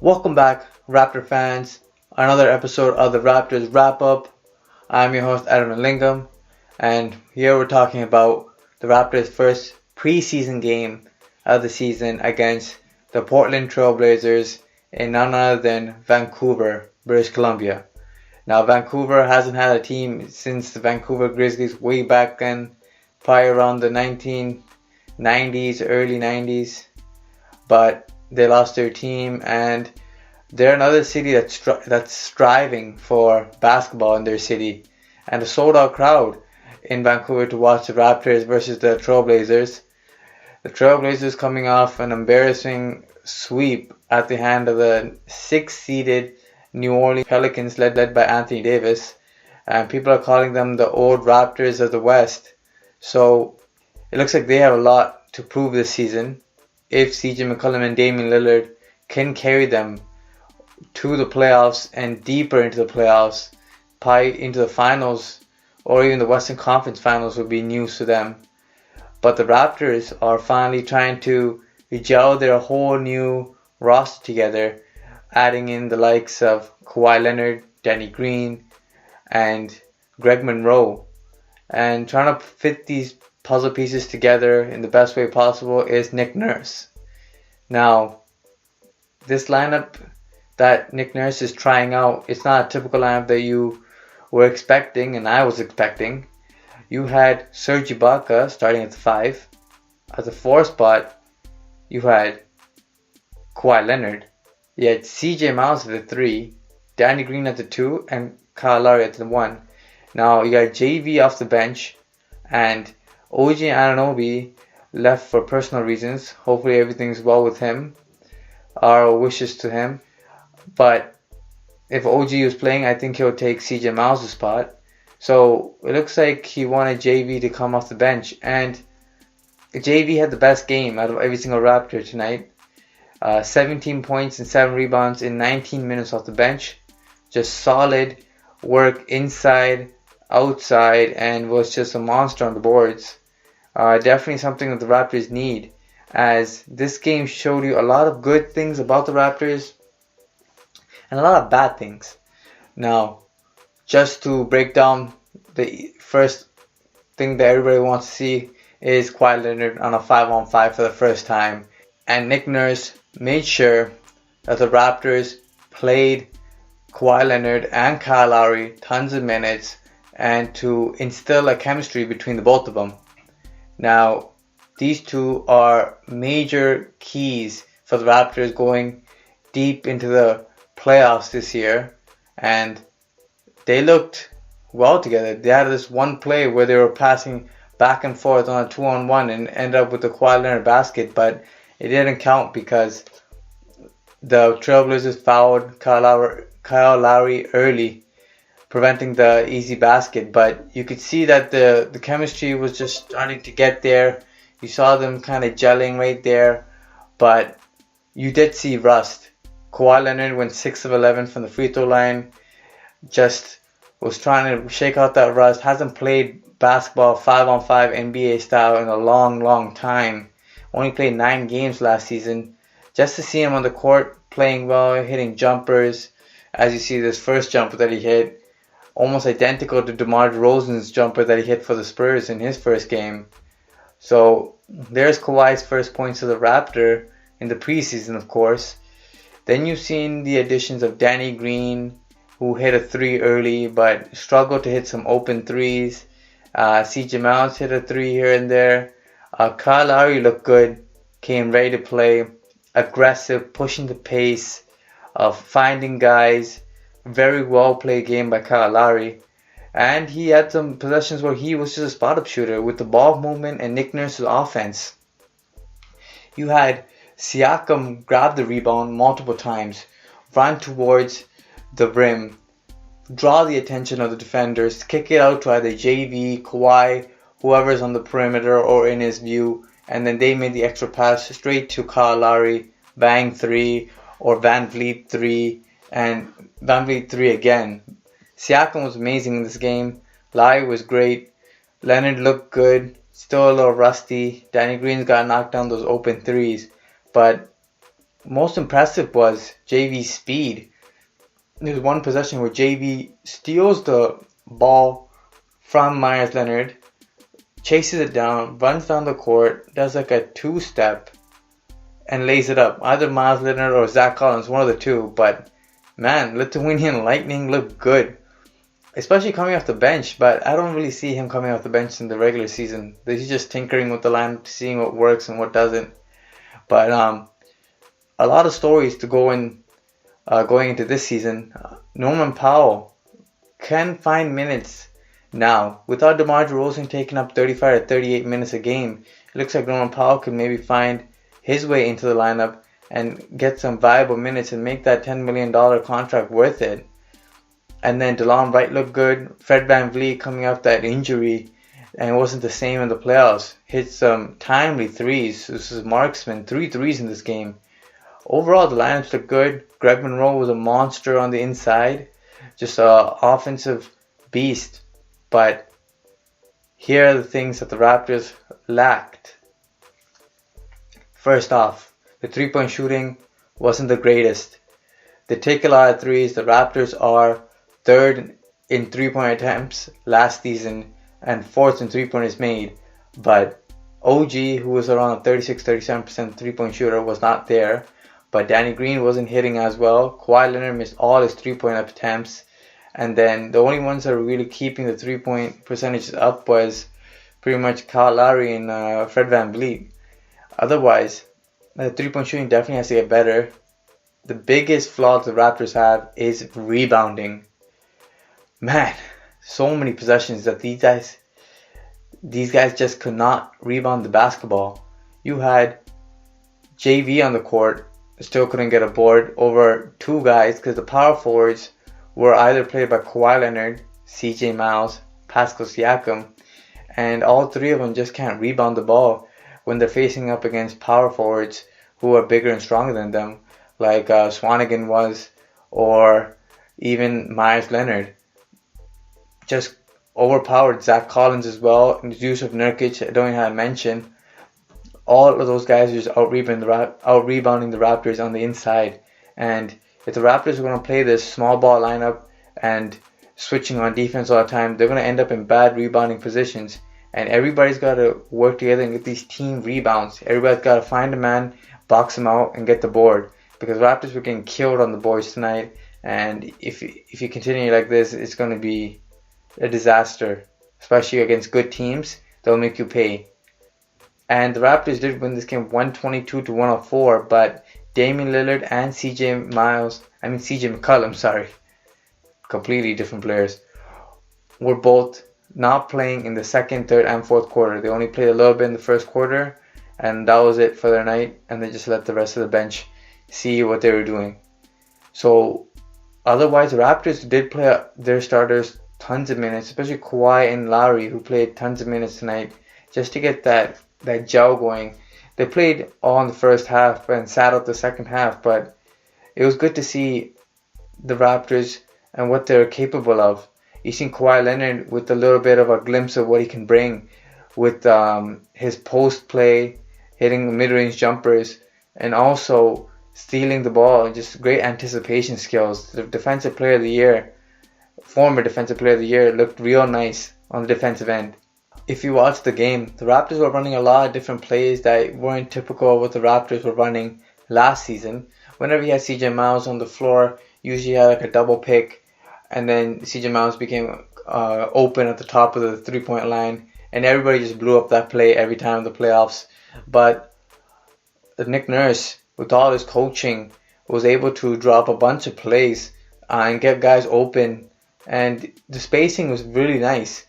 Welcome back, Raptor fans. Another episode of the Raptors Wrap Up. I'm your host, Adam Lingam, and here we're talking about the Raptors' first preseason game of the season against the Portland Trail Blazers in none other than Vancouver, British Columbia. Now, Vancouver hasn't had a team since the Vancouver Grizzlies way back then, probably around the 1990s, early 90s, but they lost their team, and they're another city that's striving for basketball in their city, and a sold-out crowd in Vancouver to watch the Raptors versus the Trailblazers. The Trailblazers coming off an embarrassing sweep at the hand of the sixth-seeded New Orleans Pelicans led by Anthony Davis, and people are calling them the old Raptors of the West. So it looks like they have a lot to prove this season. If CJ McCollum and Damian Lillard can carry them to the playoffs and deeper into the playoffs, probably into the finals or even the Western Conference Finals would be news to them. But the Raptors are finally trying to gel their whole new roster together, adding in the likes of Kawhi Leonard, Danny Green, and Greg Monroe. And trying to fit these puzzle pieces together in the best way possible is Nick Nurse. Now, this lineup that Nick Nurse is trying out, it's not a typical lineup that you were expecting, and I was expecting. You had Serge Ibaka starting at the 5. At the 4 spot, you had Kawhi Leonard. You had CJ Miles at the 3, Danny Green at the 2, and Kyle Lowry at the 1. Now, you got JV off the bench, and OG Anunoby left for personal reasons. Hopefully everything's well with him. Our wishes to him. But if OG was playing, I think he'll take CJ Miles' spot. So it looks like he wanted JV to come off the bench. And JV had the best game out of every single Raptor tonight. 17 points and 7 rebounds in 19 minutes off the bench. Just solid work inside, outside, and was just a monster on the boards. Definitely something that the Raptors need, as this game showed you a lot of good things about the Raptors and a lot of bad things. Now, just to break down, the first thing that everybody wants to see is Kawhi Leonard on a 5-on-5 for the first time. And Nick Nurse made sure that the Raptors played Kawhi Leonard and Kyle Lowry tons of minutes, and to instill a chemistry between the both of them. Now, these two are major keys for the Raptors going deep into the playoffs this year, and they looked well together. They had this one play where they were passing back and forth on a 2-on-1 and ended up with the Kawhi Leonard basket, but it didn't count because the Trailblazers fouled Kyle Lowry early, preventing the easy basket. But you could see that the chemistry was just starting to get there. You saw them kind of gelling right there, but you did see rust. Kawhi Leonard went 6 of 11 from the free throw line, just was trying to shake out that rust. Hasn't played basketball 5-on-5 NBA style in a long time. Only played 9 games last season. Just to see him on the court playing well, hitting jumpers, as you see this first jumper that he hit, almost identical to DeMar DeRozan's jumper that he hit for the Spurs in his first game. So there's Kawhi's first points to the Raptor in the preseason, of course. Then you've seen the additions of Danny Green, who hit a 3 early but struggled to hit some open 3s. CJ Miles hit a 3 here and there. Kyle Lowry looked good, came ready to play, aggressive, pushing the pace, finding guys. Very well played game by Kyle Lowry. And he had some possessions where he was just a spot-up shooter with the ball movement and Nick Nurse's offense. You had Siakam grab the rebound multiple times, run towards the rim, draw the attention of the defenders, kick it out to either JV, Kawhi, whoever's on the perimeter or in his view, and then they made the extra pass straight to Kyle Lowry, bang 3, or Van Vliet 3, and Van Vliet 3 again. Siakam was amazing in this game. Lowry was great. Leonard looked good, still a little rusty. Danny Green's got knocked down those open 3s. But most impressive was JV's speed. There's one possession where JV steals the ball from Myers Leonard, chases it down, runs down the court, does like a two-step, and lays it up. Either Myers Leonard or Zach Collins, one of the two. But man, Lithuanian Lightning looked good, especially coming off the bench. But I don't really see him coming off the bench in the regular season. He's just tinkering with the lineup, seeing what works and what doesn't. But a lot of stories to go in going into this season. Norman Powell can find minutes now. Without DeMar DeRozan taking up 35 or 38 minutes a game, it looks like Norman Powell could maybe find his way into the lineup and get some viable minutes and make that $10 million contract worth it. And then DeLon Wright looked good. Fred VanVleet coming off that injury and it wasn't the same in the playoffs. Hit some timely threes. This is marksman. 3 threes in this game. Overall, the lineups look good. Greg Monroe was a monster on the inside. Just an offensive beast. But here are the things that the Raptors lacked. First off, the three-point shooting wasn't the greatest. They take a lot of threes. The Raptors are third in three-point attempts last season and fourth in three-pointers made. But OG, who was around a 36-37% three-point shooter, was not there. But Danny Green wasn't hitting as well. Kawhi Leonard missed all his three-point attempts. And then the only ones that were really keeping the three-point percentages up was pretty much Kyle Lowry and Fred VanVleet. Otherwise, the three-point shooting definitely has to get better. The biggest flaw the Raptors have is rebounding. Man, so many possessions that these guys just could not rebound the basketball. You had JV on the court, still couldn't get a board over two guys because the power forwards were either played by Kawhi Leonard, CJ Miles, Pascal Siakam, and all three of them just can't rebound the ball when they're facing up against power forwards who are bigger and stronger than them, like Swanigan was, or even Myers Leonard. Just overpowered Zach Collins as well, and Jusuf Nurkic, I don't even have to mention. All of those guys are just out-rebounding the Raptors on the inside. And if the Raptors are going to play this small ball lineup and switching on defense all the time, they're going to end up in bad rebounding positions. And everybody's got to work together and get these team rebounds. Everybody's got to find a man, box him out, and get the board. Because Raptors were getting killed on the boards tonight. And if you continue like this, it's going to be a disaster. Especially against good teams, they'll make you pay. And the Raptors did win this game 122-104, but Damian Lillard and CJ McCollum, completely different players, were both not playing in the second, third, and fourth quarter. They only played a little bit in the first quarter, and that was it for their night, and they just let the rest of the bench see what they were doing. So, otherwise, the Raptors did play their starters tons of minutes, especially Kawhi and Lowry, who played tons of minutes tonight, just to get that gel going. They played all in the first half and sat out the second half, but it was good to see the Raptors and what they're capable of. You seen Kawhi Leonard with a little bit of a glimpse of what he can bring with his post play, hitting mid-range jumpers, and also stealing the ball. Just great anticipation skills. The defensive player of the year, former defensive player of the year, looked real nice on the defensive end. If you watch the game, the Raptors were running a lot of different plays that weren't typical of what the Raptors were running last season. Whenever you had CJ Miles on the floor, usually you had like a double pick, and then CJ Miles became open at the top of the three-point line, and everybody just blew up that play every time in the playoffs. But Nick Nurse, with all his coaching, was able to drop a bunch of plays and get guys open, and the spacing was really nice.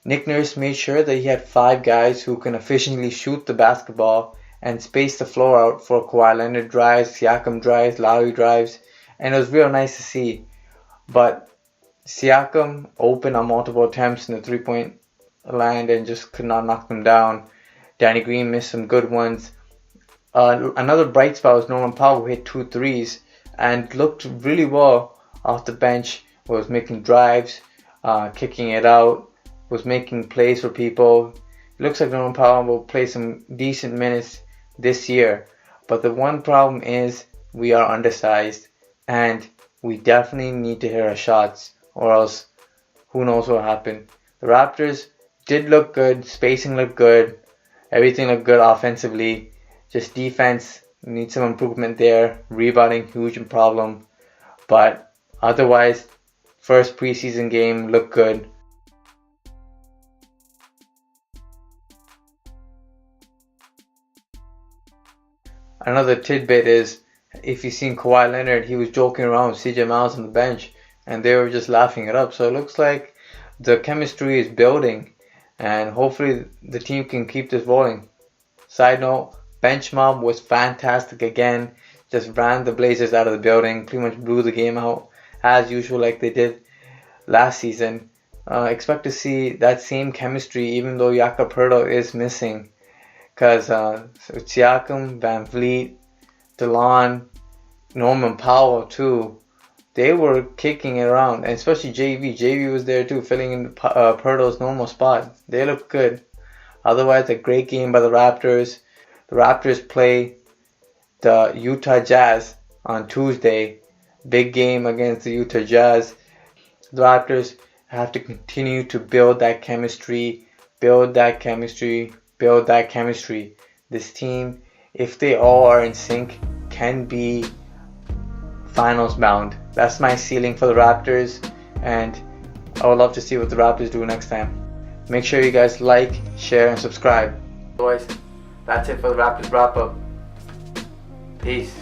Nick Nurse made sure that he had 5 guys who can efficiently shoot the basketball and space the floor out for Kawhi Leonard drives, Siakam drives, Lowry drives, and it was real nice to see. But Siakam opened on multiple attempts in the three-point line and just could not knock them down. Danny Green missed some good ones. Another bright spot was Norman Powell, who hit 2 threes and looked really well off the bench, was making drives, kicking it out, was making plays for people. It looks like Norman Powell will play some decent minutes this year. But the one problem is we are undersized, and we definitely need to hit our shots, or else who knows what will happen. The Raptors did look good, spacing looked good, everything looked good offensively. Just defense needs some improvement there. Rebounding, huge problem. But otherwise, first preseason game looked good. Another tidbit is, if you've seen Kawhi Leonard, he was joking around with CJ Miles on the bench, and they were just laughing it up. So it looks like the chemistry is building, and hopefully the team can keep this rolling. Side note, Bench Mob was fantastic again. Just ran the Blazers out of the building, pretty much blew the game out as usual like they did last season. Expect to see that same chemistry even though Jakob Poeltl is missing. Because Siakam, Van Vliet, DeLon, Norman Powell too, they were kicking it around, and especially JV. JV was there too, filling in Poeltl's normal spot. They look good. Otherwise, a great game by the Raptors. The Raptors play the Utah Jazz on Tuesday. Big game against the Utah Jazz. The Raptors have to continue to build that chemistry, build that chemistry. This team, if they all are in sync, can be finals bound. That's my ceiling for the Raptors, and I would love to see what the Raptors do next time. Make sure you guys like, share, and subscribe. Otherwise, that's it for the Raptors Wrap Up. Peace.